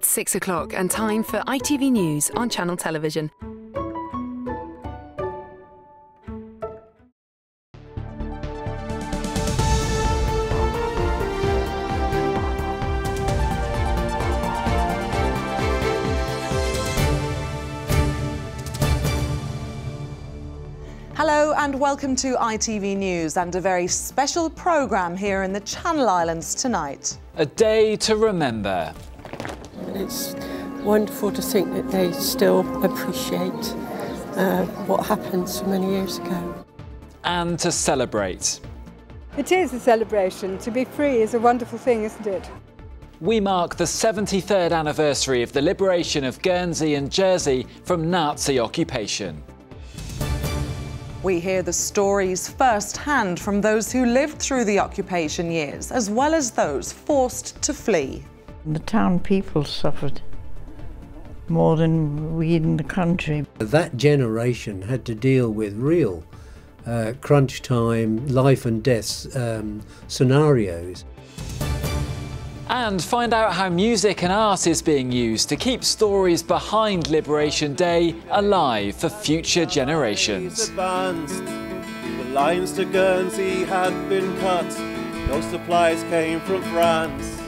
It's 6 o'clock and time for ITV News on Channel Television. Hello and welcome to ITV News and a very special programme here in the Channel Islands tonight. A day to remember. It's wonderful to think that they still appreciate what happened so many years ago. And to celebrate. It is a celebration. To be free is a wonderful thing, isn't it? We mark the 73rd anniversary of the liberation of Guernsey and Jersey from Nazi occupation. We hear the stories firsthand from those who lived through the occupation years, as well as those forced to flee. The town people suffered more than we in the country. That generation had to deal with real crunch time, life and death scenarios. And find out how music and art is being used to keep stories behind Liberation Day alive for future generations. Advanced. The lines to Guernsey had been cut. No supplies came from France.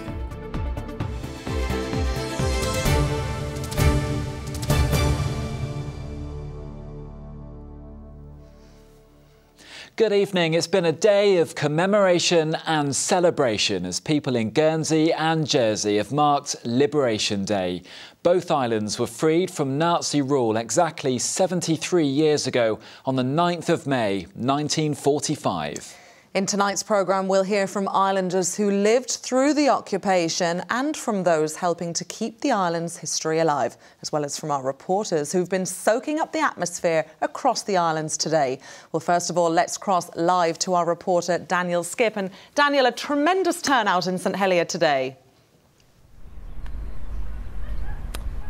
Good evening. It's been a day of commemoration and celebration as people in Guernsey and Jersey have marked Liberation Day. Both islands were freed from Nazi rule exactly 73 years ago on the 9th of May 1945. In tonight's programme, we'll hear from islanders who lived through the occupation and from those helping to keep the island's history alive, as well as from our reporters who've been soaking up the atmosphere across the islands today. Well, first of all, let's cross live to our reporter, Daniel Skip. And Daniel, a tremendous turnout in St Helier today.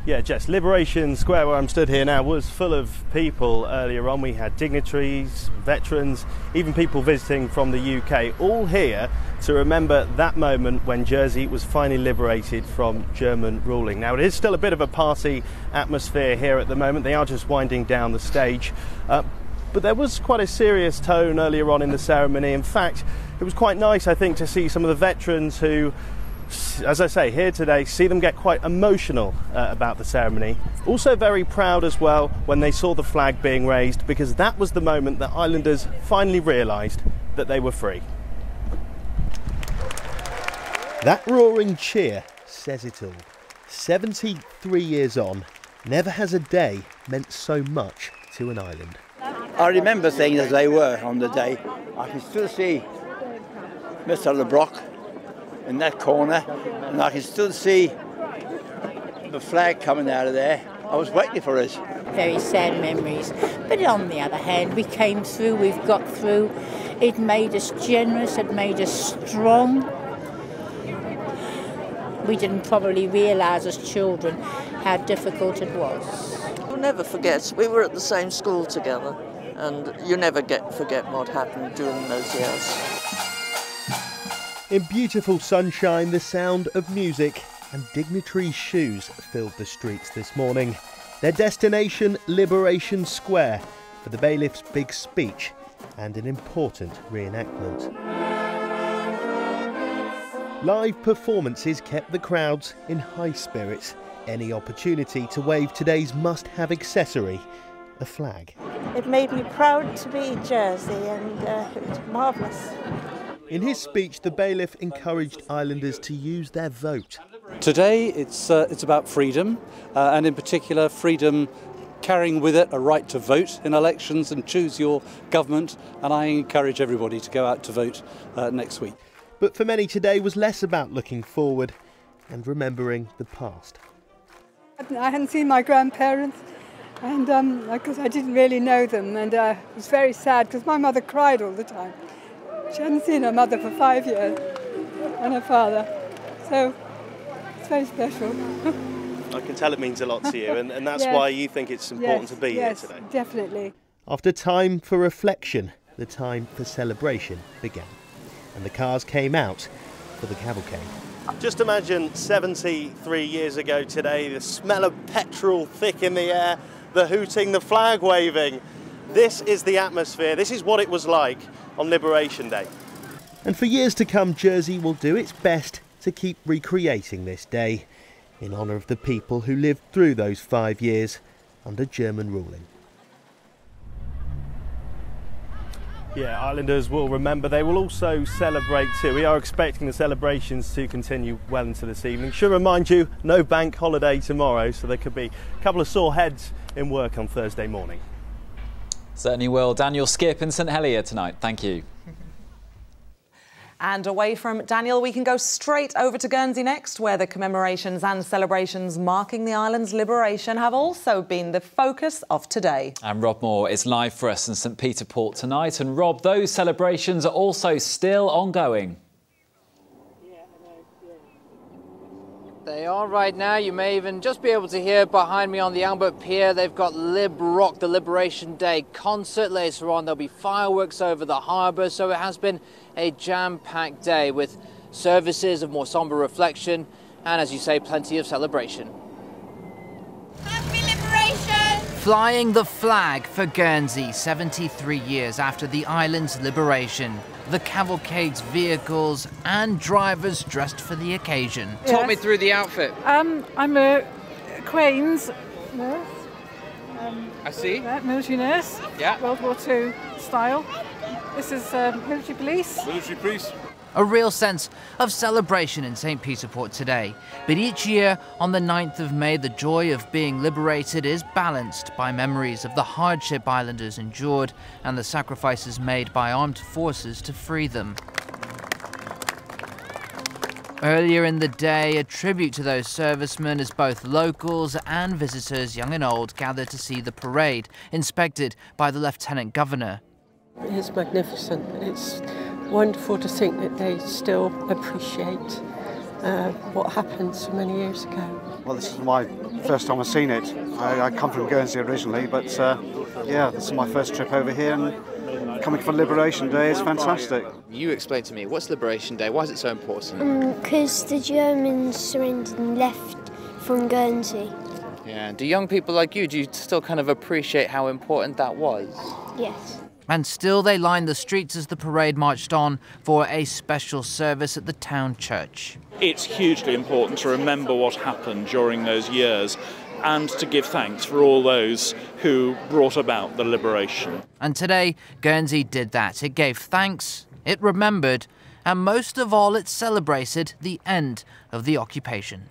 Yeah, Jess, Liberation Square, where I'm stood here now, was full of people earlier on. We had dignitaries, veterans, even people visiting from the UK, all here to remember that moment when Jersey was finally liberated from German ruling. Now, it is still a bit of a party atmosphere here at the moment. They are just winding down the stage. But there was quite a serious tone earlier on in the ceremony. In fact, it was quite nice, I think, to see some of the veterans who, as I say, here today, see them get quite emotional about the ceremony. Also very proud as well when they saw the flag being raised, because that was the moment that islanders finally realised that they were free. That roaring cheer says it all. 73 years on, never has a day meant so much to an island. I remember things as they were on the day. I can still see Mr. LeBrock in that corner, and I can still see the flag coming out of there. I was waiting for us. Very sad memories, but on the other hand, we came through, we've got through. It made us generous, it made us strong. We didn't probably realise as children how difficult it was. You'll never forget, we were at the same school together, and you never forget what happened during those years. In beautiful sunshine, the sound of music and dignitaries' shoes filled the streets this morning. Their destination, Liberation Square, for the bailiff's big speech and an important reenactment. Live performances kept the crowds in high spirits. Any opportunity to wave today's must-have accessory, the flag. It made me proud to be Jersey, and it was marvellous. In his speech, the bailiff encouraged islanders to use their vote. Today it's about freedom, and in particular freedom carrying with it a right to vote in elections and choose your government, and I encourage everybody to go out to vote next week. But for many today was less about looking forward and remembering the past. I hadn't seen my grandparents, and because I didn't really know them, and it was very sad because my mother cried all the time. She hadn't seen her mother for 5 years, and her father, so it's very special. I can tell it means a lot to you, and that's yes. why you think it's important to be here today. Yes, definitely. After time for reflection, the time for celebration began. And the cars came out, for the cavalcade. Just imagine 73 years ago today, the smell of petrol thick in the air, the hooting, the flag waving. This is the atmosphere, this is what it was like on Liberation Day. And for years to come, Jersey will do its best to keep recreating this day in honour of the people who lived through those 5 years under German ruling. Yeah, Islanders will remember. They will also celebrate too. We are expecting the celebrations to continue well into this evening. Should remind you, no bank holiday tomorrow, so there could be a couple of sore heads in work on Thursday morning. Certainly will. Daniel Skip in St Helier tonight. Thank you. And away from Daniel, we can go straight over to Guernsey next, where the commemorations and celebrations marking the island's liberation have also been the focus of today. And Rob Moore is live for us in St Peter Port tonight. And Rob, those celebrations are also still ongoing. They are right now. You may even just be able to hear behind me on the Albert Pier. They've got Lib Rock, the Liberation Day concert. Later on, there'll be fireworks over the harbour. So it has been a jam-packed day with services of more sombre reflection and, as you say, plenty of celebration. Happy Liberation! Flying the flag for Guernsey 73 years after the island's liberation. The cavalcade's vehicles and drivers dressed for the occasion. Yes. Talk me through the outfit. I'm a Queen's nurse. I see. Yeah, military nurse. Yeah. World War II style. This is military police. Military police. A real sense of celebration in St Peter Port today. But each year, on the 9th of May, the joy of being liberated is balanced by memories of the hardship islanders endured and the sacrifices made by armed forces to free them. Earlier in the day, a tribute to those servicemen as both locals and visitors, young and old, gathered to see the parade, inspected by the Lieutenant Governor. It's magnificent. It's wonderful to think that they still appreciate what happened so many years ago. Well, this is my first time I've seen it. I come from Guernsey originally, but yeah, this is my first trip over here, and coming for Liberation Day is fantastic. You explain to me, what's Liberation Day? Why is it so important? Because the Germans surrendered and left from Guernsey. Yeah, do young people like you, do you still kind of appreciate how important that was? Yes. And still they lined the streets as the parade marched on for a special service at the town church. It's hugely important to remember what happened during those years and to give thanks for all those who brought about the liberation. And today, Guernsey did that. It gave thanks, it remembered, and most of all, it celebrated the end of the occupation.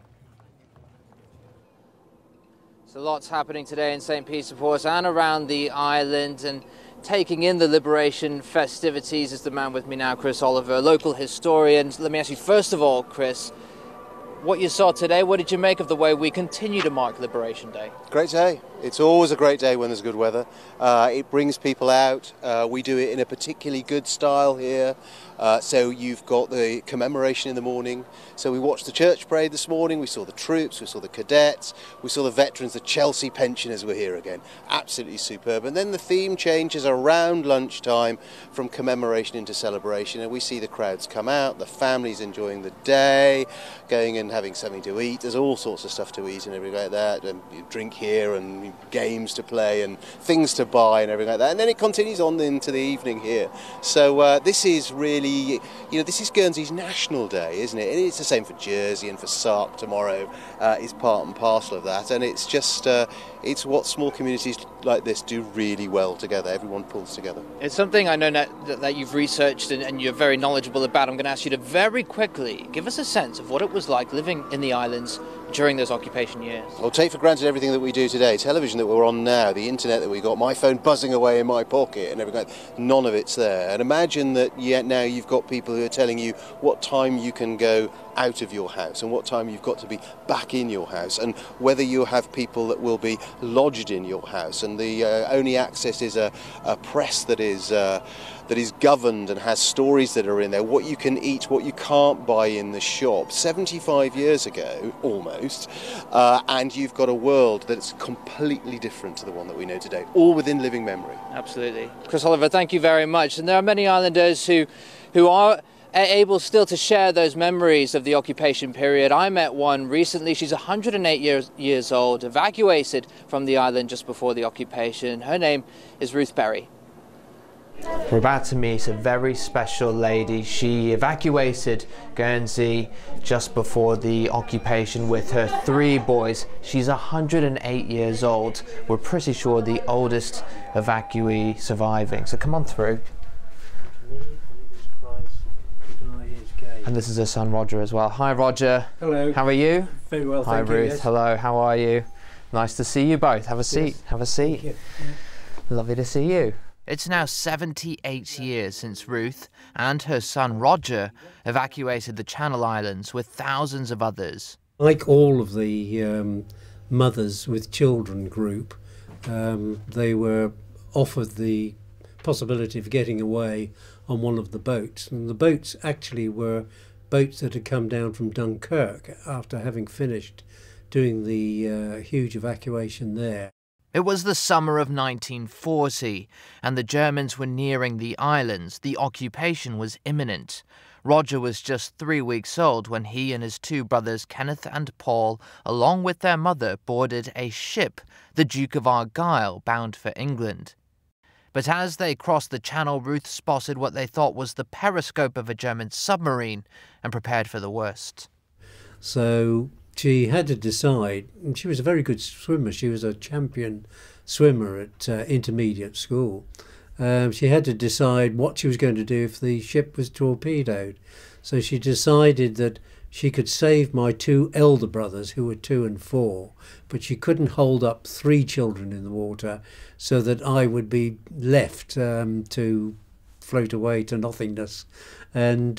So lots happening today in St Peter Port and around the island, and taking in the liberation festivities is the man with me now, Chris Oliver, a local historian. Let me ask you, first of all, Chris, what you saw today, what did you make of the way we continue to mark Liberation Day? Great day. It's always a great day when there's good weather. It brings people out. We do it in a particularly good style here. So you've got the commemoration in the morning. So we watched the church parade this morning. We saw the troops, we saw the cadets, we saw the veterans, the Chelsea pensioners were here again. Absolutely superb. And then the theme changes around lunchtime from commemoration into celebration. And we see the crowds come out, the families enjoying the day, going and having something to eat. There's all sorts of stuff to eat and everything like that. And you drink here and games to play and things to buy and everything like that. And then it continues on into the evening here. So this is really, you know, this is Guernsey's national day, isn't it? And it's the same for Jersey and for Sark tomorrow. It's part and parcel of that. And it's just, it's what small communities like this do really well together. Everyone pulls together. It's something I know that you've researched and you're very knowledgeable about. I'm going to ask you to very quickly give us a sense of what it was like living in the islands during those occupation years. I'll take for granted everything that we do today. Television that we're on now, the internet that we got, my phone buzzing away in my pocket and everything. None of it's there. And imagine that now you've got people who are telling you what time you can go out of your house and what time you've got to be back in your house, and whether you have people that will be lodged in your house, and the only access is a press that is governed and has stories that are in there, what you can eat, what you can't buy in the shop. 75 years ago, almost, and you've got a world that's completely different to the one that we know today, all within living memory. Absolutely. Chris Oliver, thank you very much. And there are many islanders who are able still to share those memories of the occupation period. I met one recently. She's 108 years old, evacuated from the island just before the occupation. Her name is Ruth Berry. We're about to meet a very special lady. She evacuated Guernsey just before the occupation with her 3 boys. She's 108 years old. We're pretty sure the oldest evacuee surviving. So come on through. And this is her son Roger as well. Hi Roger. Hello. How are you? Very well, Hi thank you. Ruth. Yes. Hello, how are you? Nice to see you both. Have a seat. Yes. Have a seat. Thank you. Lovely to see you. It's now 78 years since Ruth and her son Roger evacuated the Channel Islands with thousands of others. Like all of the mothers with children group, they were offered the possibility of getting away on one of the boats. And the boats actually were boats that had come down from Dunkirk after having finished doing the huge evacuation there. It was the summer of 1940, and the Germans were nearing the islands. The occupation was imminent. Roger was just 3 weeks old when he and his 2 brothers, Kenneth and Paul, along with their mother, boarded a ship, the Duke of Argyll, bound for England. But as they crossed the channel, Ruth spotted what they thought was the periscope of a German submarine and prepared for the worst. So she had to decide, and she was a very good swimmer. She was a champion swimmer at intermediate school. She had to decide what she was going to do if the ship was torpedoed. So she decided that she could save my 2 elder brothers, who were 2 and 4, but she couldn't hold up 3 children in the water, so that I would be left to float away to nothingness. And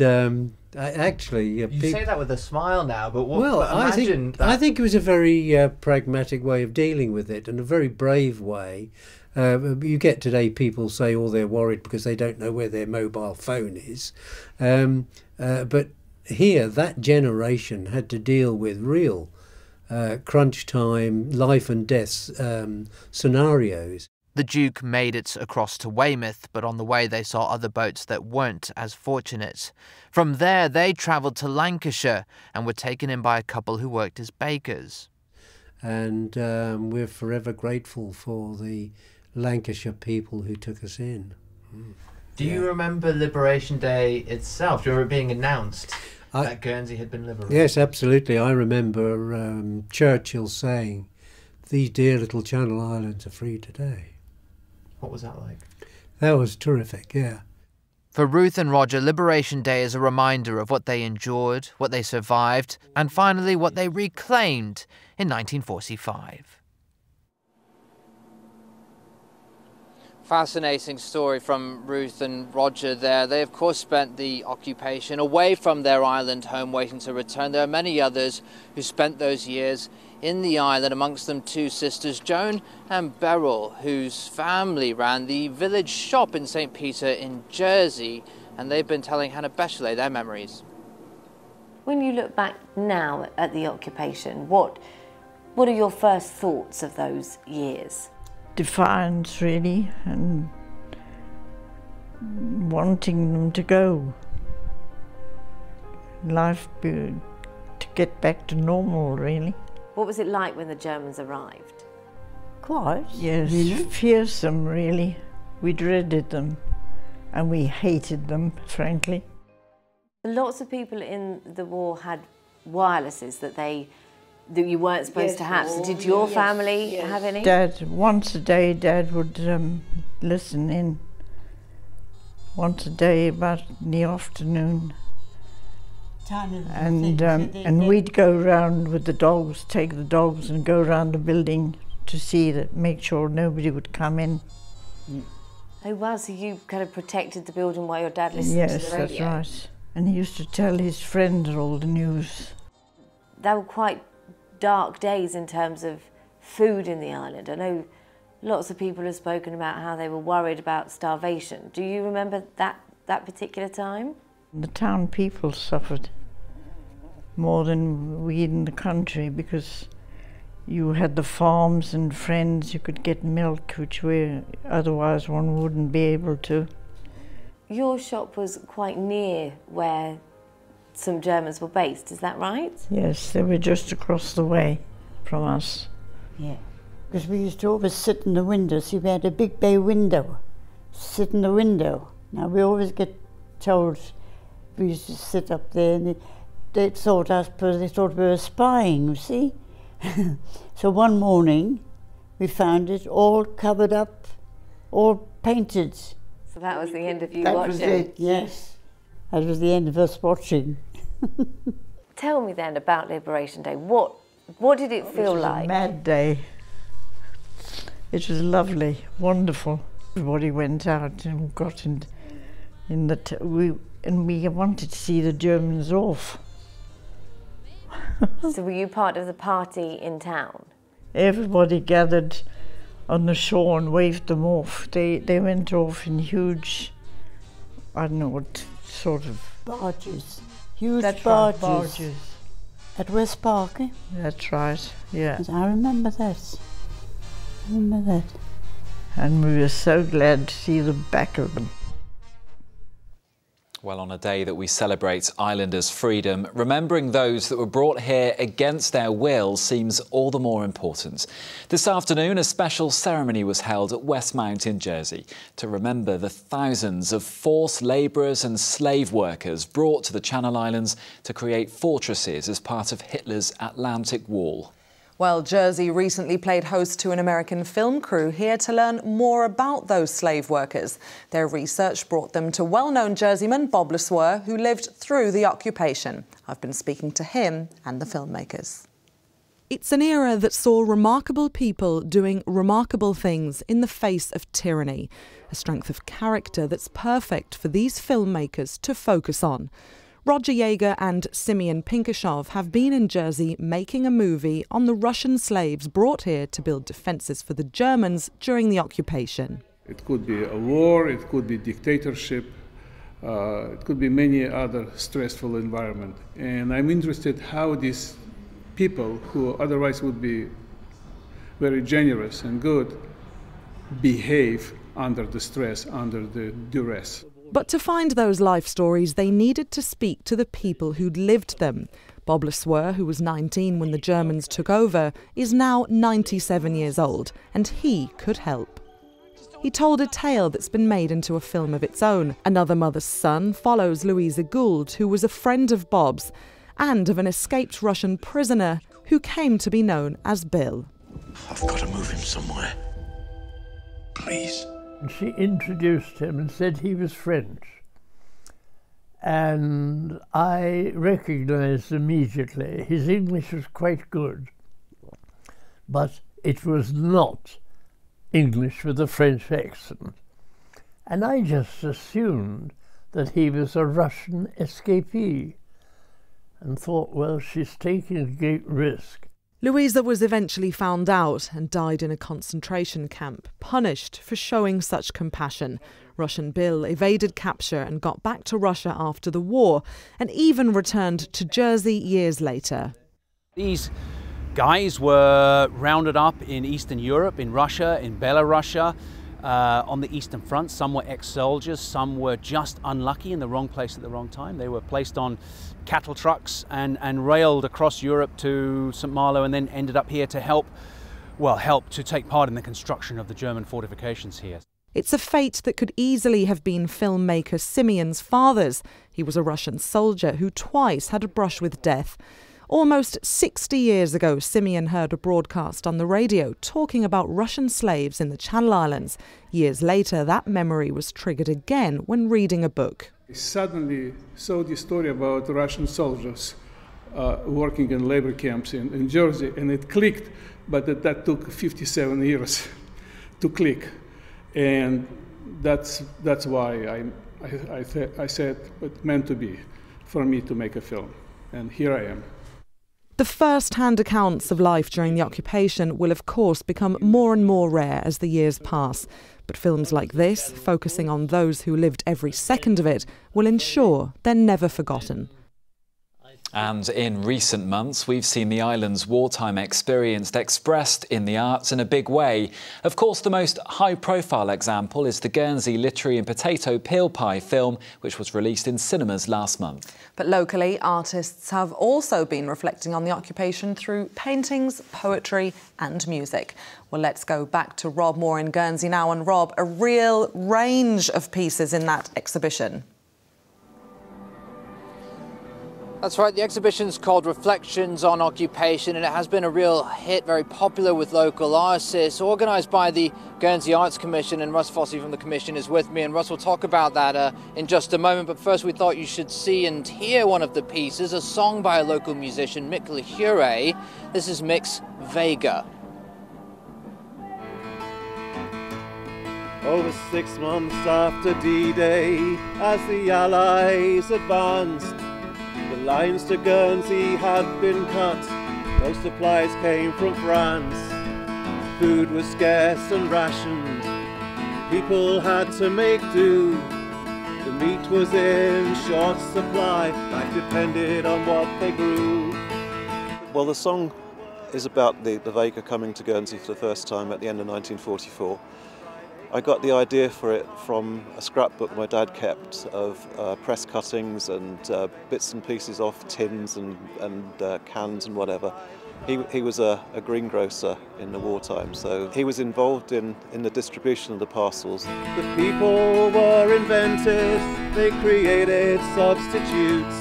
actually, You say that with a smile now, but what? Well, but I think it was a very pragmatic way of dealing with it, and a very brave way. You get today people say, oh, they're worried because they don't know where their mobile phone is. But here, that generation had to deal with real crunch time, life and death scenarios. The Duke made it across to Weymouth, but on the way they saw other boats that weren't as fortunate. From there, they travelled to Lancashire and were taken in by a couple who worked as bakers. And we're forever grateful for the Lancashire people who took us in. Do you remember Liberation Day itself? Do you remember it being announced that Guernsey had been liberated? Yes, absolutely. I remember Churchill saying, "These dear little Channel Islands are free today." What was that like? That was terrific, yeah. For Ruth and Roger, Liberation Day is a reminder of what they endured, what they survived, and finally what they reclaimed in 1945. Fascinating story from Ruth and Roger there. They, of course, spent the occupation away from their island home waiting to return. There are many others who spent those years in the island, amongst them 2 sisters, Joan and Beryl, whose family ran the village shop in St. Peter in Jersey, and they've been telling Hannah Bechley their memories. When you look back now at the occupation, what are your first thoughts of those years? Defiance, really, and wanting them to go. Life to get back to normal, really. What was it like when the Germans arrived? Quite. Yes, really? Fearsome, really. We dreaded them, and we hated them, frankly. Lots of people in the war had wirelesses that you weren't supposed to have. So did your family have any? Dad, once a day, Dad would listen in. Once a day, about in the afternoon. And we'd go round with the dogs, take the dogs and go round the building to see that, make sure nobody would come in. Oh wow, so you kind of protected the building while your dad listened to the radio? Yes, that's right. And he used to tell his friends all the news. They were quite dark days in terms of food in the island. I know lots of people have spoken about how they were worried about starvation. Do you remember that particular time? The town people suffered more than we in the country, because you had the farms and friends, you could get milk, which otherwise one wouldn't be able to. Your shop was quite near where some Germans were based, is that right? Yes, they were just across the way from us. Yeah, because we used to always sit in the window. See, we had a big bay window. Sit in the window. Now, we always get told we used to sit up there, and they thought, I suppose they thought we were spying, you see. So one morning, we found it all covered up, all painted. So that was the end of you That watching? was it, yes. That was the end of us watching. Tell me then about Liberation Day. What did it feel like? It was a mad day. It was lovely, wonderful. Everybody went out and got in the... we wanted to see the Germans off. So were you part of the party in town? Everybody gathered on the shore and waved them off. They went off in huge, I don't know what sort of... Barges. Huge That's barges. Right, barges. At West Park, eh? That's right, yeah. I remember that. I remember that. And we were so glad to see the back of them. Well, on a day that we celebrate islanders' freedom, remembering those that were brought here against their will seems all the more important. This afternoon, a special ceremony was held at Westmount in Jersey to remember the thousands of forced labourers and slave workers brought to the Channel Islands to create fortresses as part of Hitler's Atlantic Wall. Well, Jersey recently played host to an American film crew here to learn more about those slave workers. Their research brought them to well-known Jerseyman Bob LeSueur, who lived through the occupation. I've been speaking to him and the filmmakers. It's an era that saw remarkable people doing remarkable things in the face of tyranny, a strength of character that's perfect for these filmmakers to focus on. Roger Yeager and Simeon Pinkashov have been in Jersey making a movie on the Russian slaves brought here to build defences for the Germans during the occupation. It could be a war, it could be dictatorship, it could be many other stressful environment. And I'm interested how these people, who otherwise would be very generous and good, behave under the stress, under the duress. But to find those life stories, they needed to speak to the people who'd lived them. Bob LeSueur, who was 19 when the Germans took over, is now 97 years old, and he could help. He told a tale that's been made into a film of its own. Another Mother's Son follows Louisa Gould, who was a friend of Bob's, and of an escaped Russian prisoner who came to be known as Bill. I've got to move him somewhere. Please. She introduced him and said he was French. And I recognized immediately his English was quite good, but it was not English with a French accent. And I just assumed that he was a Russian escapee and thought, well, she's taking a great risk. Louisa was eventually found out and died in a concentration camp, punished for showing such compassion. Russian Bill evaded capture and got back to Russia after the war, and even returned to Jersey years later. These guys were rounded up in Eastern Europe, in Russia, in Belarus, on the Eastern Front. Some were ex-soldiers, some were just unlucky in the wrong place at the wrong time. They were placed on cattle trucks and railed across Europe to St. Malo, and then ended up here to help to take part in the construction of the German fortifications here. It's a fate that could easily have been filmmaker Simeon's father's. He was a Russian soldier who twice had a brush with death. Almost 60 years ago, Simeon heard a broadcast on the radio talking about Russian slaves in the Channel Islands. Years later, that memory was triggered again when reading a book. I suddenly saw the story about Russian soldiers working in labor camps in Jersey, and it clicked, but that took 57 years to click. And that's why I said it meant to be for me to make a film, and here I am. The first-hand accounts of life during the occupation will of course become more and more rare as the years pass. But films like this, focusing on those who lived every second of it, will ensure they're never forgotten. And in recent months, we've seen the island's wartime experience expressed in the arts in a big way. Of course, the most high-profile example is the Guernsey literary and potato peel pie film, which was released in cinemas last month. But locally, artists have also been reflecting on the occupation through paintings, poetry and music. Well, let's go back to Rob Moore in Guernsey now. And Rob, a real range of pieces in that exhibition. That's right, the exhibition's called Reflections on Occupation, and it has been a real hit, very popular with local artists, organised by the Guernsey Arts Commission, and Russ Fossey from the Commission is with me, and Russ will talk about that in just a moment. But first we thought you should see and hear one of the pieces, a song by a local musician, Mick Lahure. This is Mick's Vega. Over 6 months after D-Day, as the Allies advanced, the lines to Guernsey had been cut, no supplies came from France. Food was scarce and rationed, people had to make do. The meat was in short supply, life depended on what they grew. Well, the song is about the Vega coming to Guernsey for the first time at the end of 1944. I got the idea for it from a scrapbook my dad kept of press cuttings and bits and pieces off tins and cans and whatever. He was a greengrocer in the wartime, so he was involved in the distribution of the parcels. The people were invented, they created substitutes.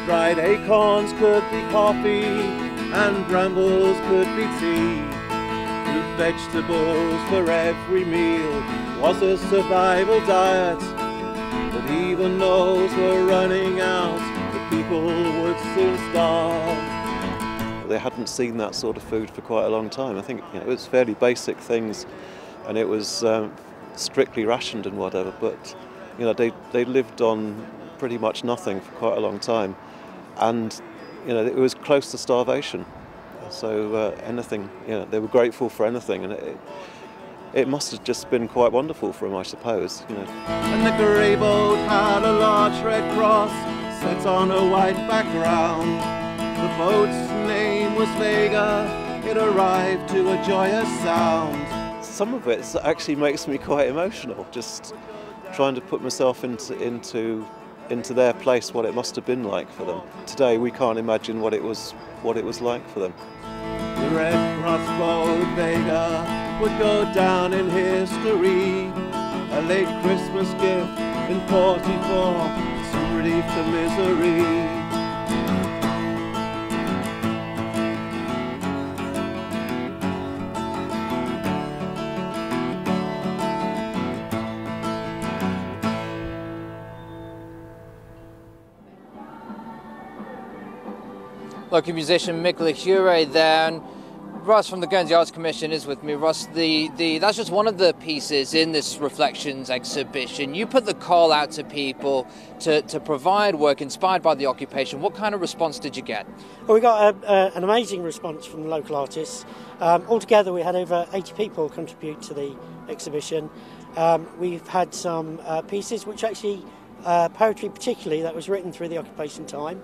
Dried acorns could be coffee and brambles could be tea. Vegetables for every meal was a survival diet, but even those were running out, the people would soon starve. They hadn't seen that sort of food for quite a long time. I think it was fairly basic things, and it was strictly rationed and whatever, but they lived on pretty much nothing for quite a long time, and it was close to starvation. So anything, they were grateful for anything, and it must have just been quite wonderful for them, I suppose. And the grey boat had a large red cross set on a white background. The boat's name was Vega, it arrived to a joyous sound. Some of it actually makes me quite emotional, just trying to put myself into their place, what it must have been like for them. Today we can't imagine what it was like for them. The Red Cross boat Vega would go down in history, a late Christmas gift in 44, some relief to misery. Local musician Mick Lahure there, and Russ from the Guernsey Arts Commission is with me. Russ, that's just one of the pieces in this Reflections exhibition. You put the call out to people to provide work inspired by the occupation. What kind of response did you get? Well, we got an amazing response from the local artists. Altogether, we had over 80 people contribute to the exhibition. We've had some pieces which actually, poetry particularly, that was written through the occupation time.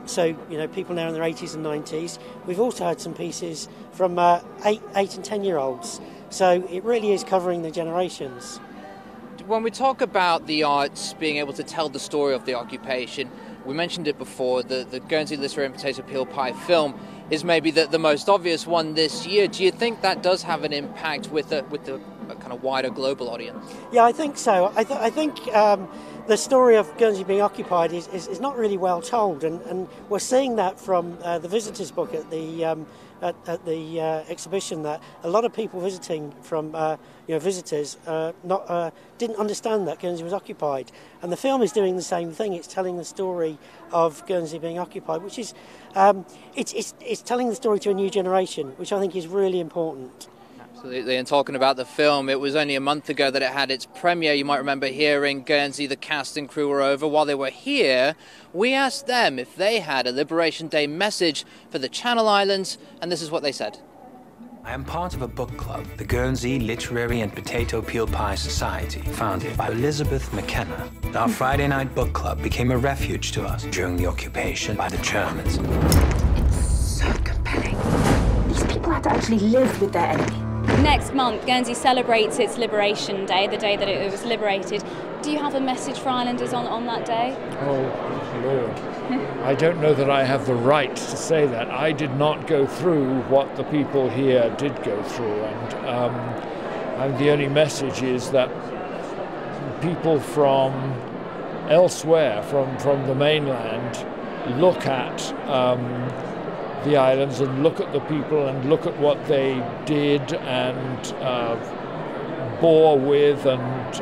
So, people now in their 80s and 90s. We've also had some pieces from 8 and 10-year-olds. So it really is covering the generations. When we talk about the arts being able to tell the story of the occupation, we mentioned it before, the Guernsey Literary and Potato Peel Pie film is maybe the most obvious one this year. Do you think that does have an impact with the kind of wider global audience? Yeah, I think so. I think the story of Guernsey being occupied is not really well told, and we're seeing that from the visitors book at the exhibition, that a lot of people visiting from visitors didn't understand that Guernsey was occupied, and the film is doing the same thing. It's telling the story of Guernsey being occupied, which is it's telling the story to a new generation, which I think is really important. Absolutely, and talking about the film, it was only a month ago that it had its premiere. You might remember here in Guernsey, the cast and crew were over. While they were here, we asked them if they had a Liberation Day message for the Channel Islands, and this is what they said. I am part of a book club, the Guernsey Literary and Potato Peel Pie Society, founded by Elizabeth McKenna. Our Friday night book club became a refuge to us during the occupation by the Germans. It's so compelling. These people had to actually live with their enemy. Next month, Guernsey celebrates its Liberation Day, the day that it was liberated. Do you have a message for Islanders on that day? Oh, Lord. I don't know that I have the right to say that. I did not go through what the people here did go through, and the only message is that people from elsewhere, from the mainland, look at the islands and look at the people and look at what they did and bore with, and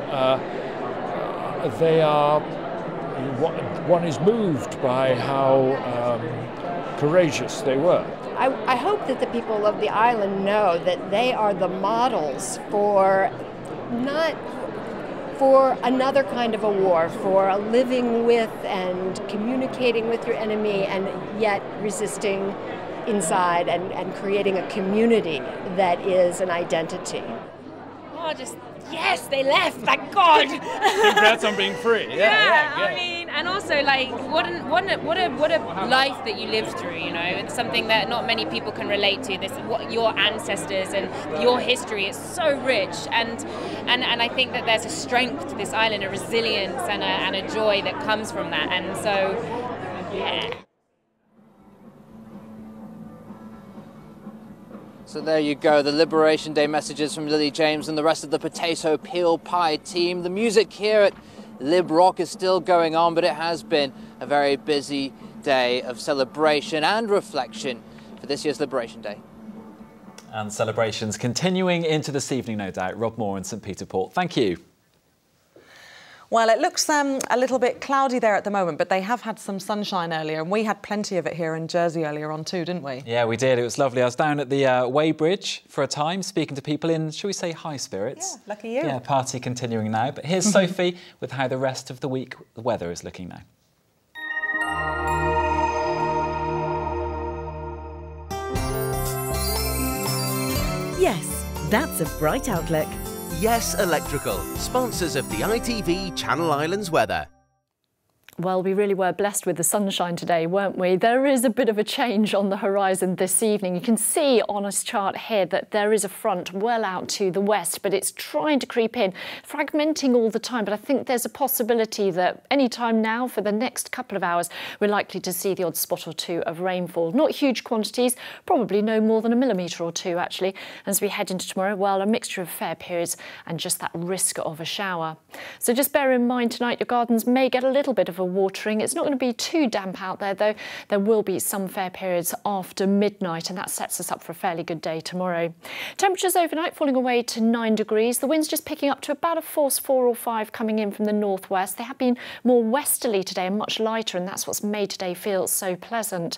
they are, one is moved by how courageous they were. I hope that the people of the island know that they are the models for not for another kind of a war, for living with and communicating with your enemy and yet resisting inside and creating a community that is an identity. Oh, yes, they left, thank God. Congrats on being free. Yeah. I mean, and also like, what a life that you lived through, you know. It's something that not many people can relate to. This, what your ancestors and your history is so rich, and I think that there's a strength to this island, a resilience and a joy that comes from that, and so, yeah. So there you go, the Liberation Day messages from Lily James and the rest of the Potato Peel Pie team. The music here at Lib Rock is still going on, but it has been a very busy day of celebration and reflection for this year's Liberation Day. And celebrations continuing into this evening, no doubt. Rob Moore in St Peter Port, thank you. Well, it looks a little bit cloudy there at the moment, but they have had some sunshine earlier, and we had plenty of it here in Jersey earlier on too, didn't we? Yeah, we did. It was lovely. I was down at the Weybridge for a time, speaking to people in, shall we say, high spirits. Yeah, lucky you. Yeah, party continuing now. But here's Sophie with how the rest of the week, the weather is looking now. Yes, that's a bright outlook. Yes Electrical, sponsors of the ITV Channel Islands weather. Well, we really were blessed with the sunshine today, weren't we? There is a bit of a change on the horizon this evening. You can see on this chart here that there is a front well out to the west, but it's trying to creep in, fragmenting all the time. But I think there's a possibility that any time now for the next couple of hours, we're likely to see the odd spot or two of rainfall. Not huge quantities, probably no more than 1 millimetre or two, actually. As we head into tomorrow, well, a mixture of fair periods and just that risk of a shower. So just bear in mind tonight, your gardens may get a little bit of a watering. It's not going to be too damp out there, though. There will be some fair periods after midnight, and that sets us up for a fairly good day tomorrow. Temperatures overnight falling away to 9 degrees. The wind's just picking up to about a force 4 or 5 coming in from the northwest. They have been more westerly today and much lighter, and that's what's made today feel so pleasant.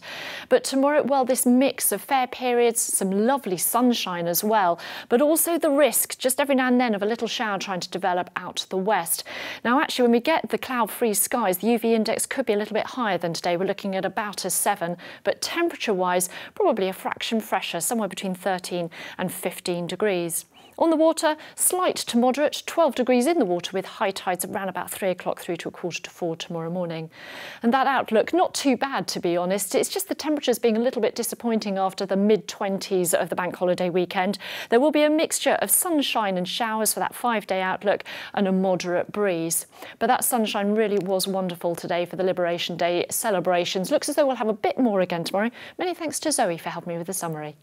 But tomorrow, well, this mix of fair periods, some lovely sunshine as well, but also the risk just every now and then of a little shower trying to develop out to the west. Now, actually, when we get the cloud-free skies, the UV index could be a little bit higher than today. We're looking at about a 7, but temperature-wise, probably a fraction fresher, somewhere between 13 and 15 degrees. On the water, slight to moderate, 12 degrees in the water with high tides around about 3 o'clock through to 3:45 tomorrow morning. And that outlook, not too bad to be honest. It's just the temperatures being a little bit disappointing after the mid-20s of the bank holiday weekend. There will be a mixture of sunshine and showers for that 5-day outlook and a moderate breeze. But that sunshine really was wonderful today for the Liberation Day celebrations. Looks as though we'll have a bit more again tomorrow. Many thanks to Zoe for helping me with the summary.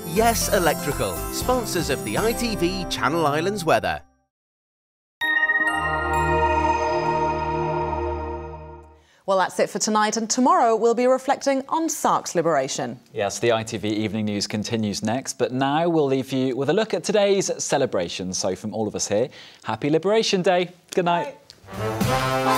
Yes Electrical, sponsors of the ITV Channel Islands weather. Well, that's it for tonight, and tomorrow we'll be reflecting on Sark's liberation. Yes, the ITV Evening News continues next, but now we'll leave you with a look at today's celebrations. So from all of us here, happy Liberation Day. Good night. Bye.